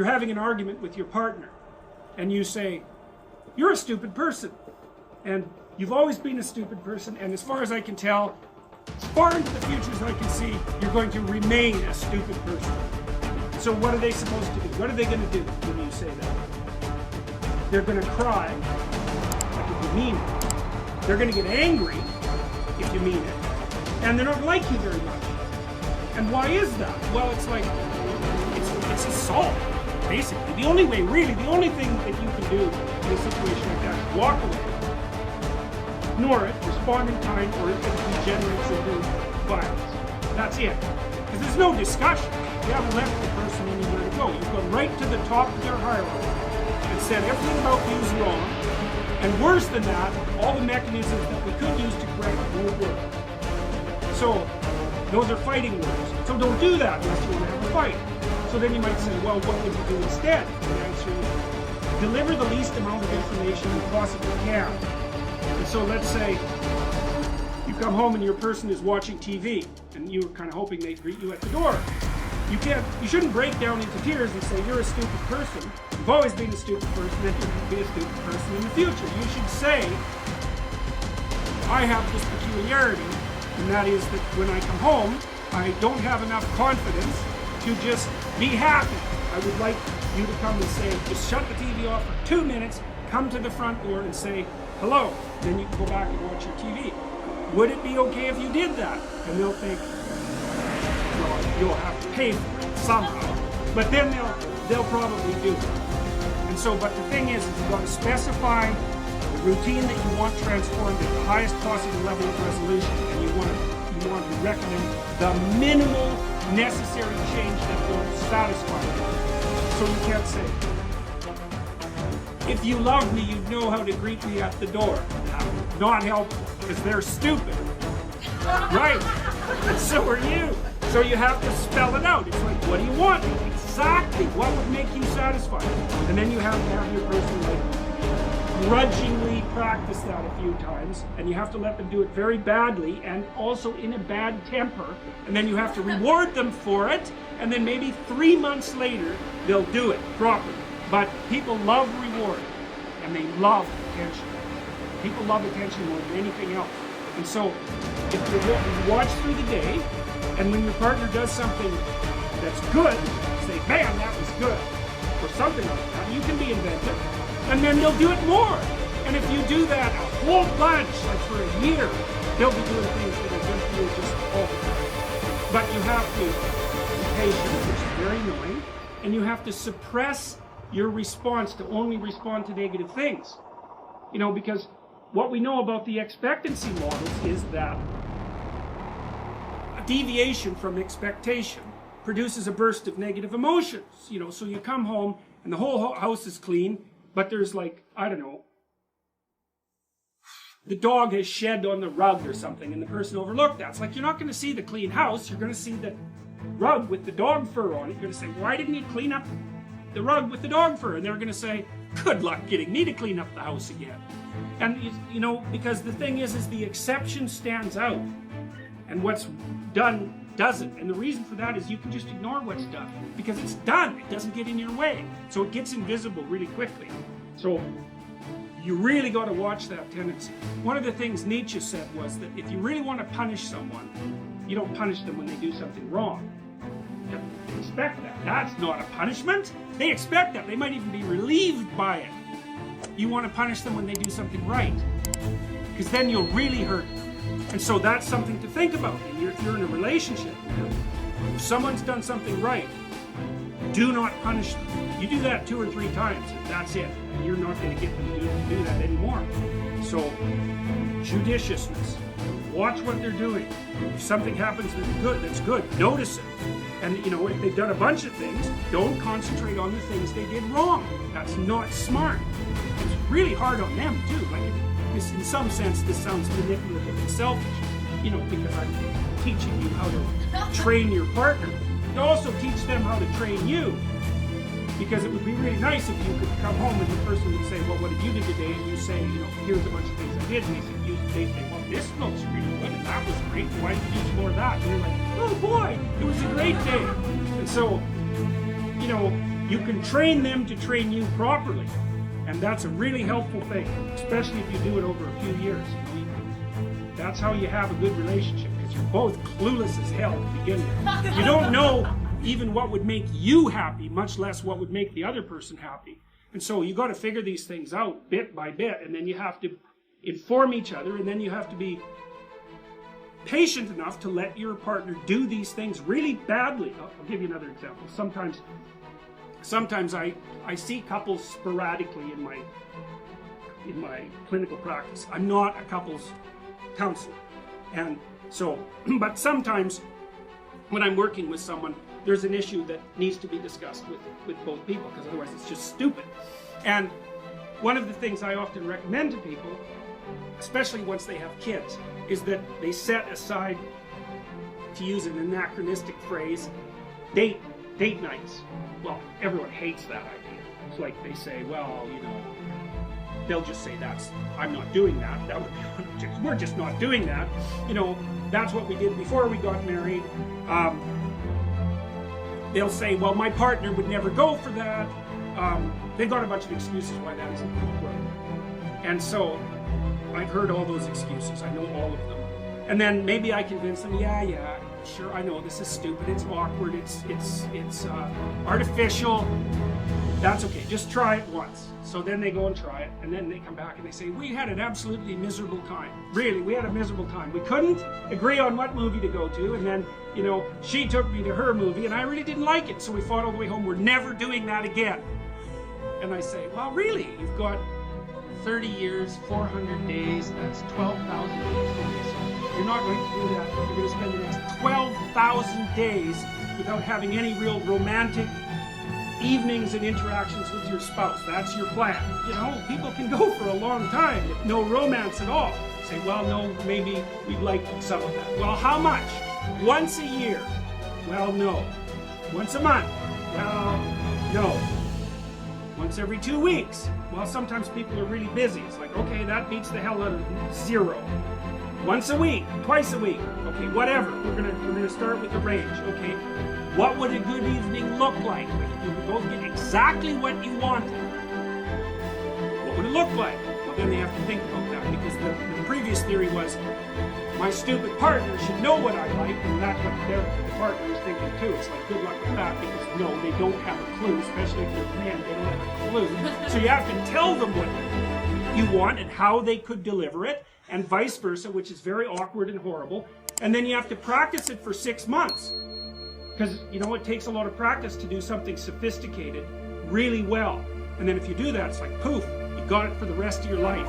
you're having an argument with your partner, and you say, you're a stupid person, and you've always been a stupid person, and as far as I can tell, as far into the future as I can see, you're going to remain a stupid person. So what are they supposed to do? What are they going to do when you say that? They're going to cry, like if you mean it. They're going to get angry, if you mean it. And they're not like you very much. And why is that? Well, it's like, it's assault, basically. The only way, really, the only thing that you can do in a situation like that is walk away. Ignore it, respond in kind, or if it degenerates into violence. That's it. Because there's no discussion. You haven't left the person anywhere to go. You've gone right to the top of their hierarchy and said everything about you is wrong. And worse than that, all the mechanisms that we could use to correct it won't work. So, those are fighting words. So don't do that unless you want to have a fight. So then you might say, well, what would you do instead? The answer is, deliver the least amount of information you possibly can. And so let's say you come home and your person is watching TV, and you were kind of hoping they'd greet you at the door. You shouldn't break down into tears and say, you're a stupid person. You've always been a stupid person, and you're going to be a stupid person in the future. You should say, I have this peculiarity, and that is that when I come home, I don't have enough confidence to just be happy. I would like you to come and say, just shut the TV off for 2 minutes, come to the front door and say, hello. Then you can go back and watch your TV. Would it be okay if you did that? And they'll think, well, you'll have to pay for it somehow. But then they'll probably do it. And so, but the thing is you've got to specify the routine that you want transformed at the highest possible level of resolution, and you want to recommend the minimal necessary change that will satisfy you. So you can't say, if you loved me, you'd know how to greet me at the door. Not helpful, because they're stupid. Right? And so are you. So you have to spell it out. It's like, what do you want? Exactly. What would make you satisfied? And then you have to have your person like grudgingly practice that a few times, and you have to let them do it very badly and also in a bad temper, and then you have to reward them for it, and then maybe 3 months later they'll do it properly. But people love reward, and they love attention. People love attention more than anything else. And so if you watch through the day, and when your partner does something that's good, say, man, that was good, or something like that. You can be inventive, and then they'll do it more. And if you do that a whole bunch, like for a year, they'll be doing things that are good for you just all the time. But you have to be patient, which is very annoying, and you have to suppress your response to only respond to negative things. You know, because what we know about the expectancy models is that a deviation from expectation produces a burst of negative emotions. You know, so you come home and the whole house is clean, but there's like, I don't know, the dog has shed on the rug or something, and the person overlooked that. It's like, you're not going to see the clean house, you're going to see the rug with the dog fur on it. You're going to say, why didn't you clean up the rug with the dog fur? And they're going to say, good luck getting me to clean up the house again. And you know, because the thing is the exception stands out, and what's done doesn't. And the reason for that is you can just ignore what's done, because it's done. It doesn't get in your way, so it gets invisible really quickly. So you really got to watch that tendency. One of the things Nietzsche said was that if you really want to punish someone, you don't punish them when they do something wrong. They expect that. That's not a punishment. They expect that. They might even be relieved by it. You want to punish them when they do something right, because then you'll really hurt them. And so that's something to think about. If you're in a relationship, if someone's done something right, do not punish them. You do that 2 or 3 times, and that's it. And you're not going to get them to do that anymore. So, judiciousness. Watch what they're doing. If something happens that's good, notice it. And you know, if they've done a bunch of things, don't concentrate on the things they did wrong. That's not smart. It's really hard on them too. Like, in some sense, this sounds manipulative and selfish, you know, because I'm teaching you how to train your partner. To also teach them how to train you. Because it would be really nice if you could come home and the person would say, well, what did you do today? And you say, you know, here's a bunch of things I did. And they say, well, this looks really good, and that was great. Why did you do more of that? And you're like, oh boy, it was a great day. And so, you know, you can train them to train you properly. And that's a really helpful thing, especially if you do it over a few years. That's how you have a good relationship, because you're both clueless as hell to begin with. You don't know even what would make you happy, much less what would make the other person happy. And so you got to figure these things out bit by bit, and then you have to inform each other, and then you have to be patient enough to let your partner do these things really badly. I'll give you another example. Sometimes I see couples sporadically in my clinical practice. I'm not a couples counselor, and so, but sometimes when I'm working with someone, there's an issue that needs to be discussed with both people, because otherwise it's just stupid. And one of the things I often recommend to people, especially once they have kids, is that they set aside, to use an anachronistic phrase, date nights. Well, everyone hates that idea. It's like they say, well, you know, they'll just say I'm not doing that. That would be one objection. We're just not doing that. You know, that's what we did before we got married. They'll say, well, my partner would never go for that. They've got a bunch of excuses why that isn't going to work. And so I've heard all those excuses. I know all of them. And then maybe I convince them, yeah, sure, I know this is stupid, it's awkward, it's artificial. That's okay, just try it once. So then they go and try it, and then they come back and they say, we had an absolutely miserable time. Really, we had a miserable time. We couldn't agree on what movie to go to, and then, you know, she took me to her movie, and I really didn't like it, so we fought all the way home. We're never doing that again. And I say, well, really? You've got 30 years, 400 days, that's 12,000 days. Okay, so you're not going to do that. You're going to spend the next 12,000 days without having any real romantic evenings and interactions with your spouse. That's your plan. You know, people can go for a long time with no romance at all. Say, well, no, maybe we'd like some of that. Well, how much? Once a year? Well, no. Once a month? Well, no. Once every 2 weeks? Well, sometimes people are really busy. It's like, okay, that beats the hell out of 0. Once a week, twice a week, okay, whatever. We're gonna start with the range, okay. What would a good evening look like? If you both get exactly what you wanted, what would it look like? Well, then they have to think about that, because the previous theory was, my stupid partner should know what I like, and that's what the partner is thinking too. It's like, good luck with that, because no, they don't have a clue, especially if they're men, they don't have a clue. So you have to tell them what you want and how they could deliver it, and vice versa, which is very awkward and horrible. And then you have to practice it for 6 months. Because, you know, it takes a lot of practice to do something sophisticated really well. And then if you do that, it's like, poof, you got it for the rest of your life.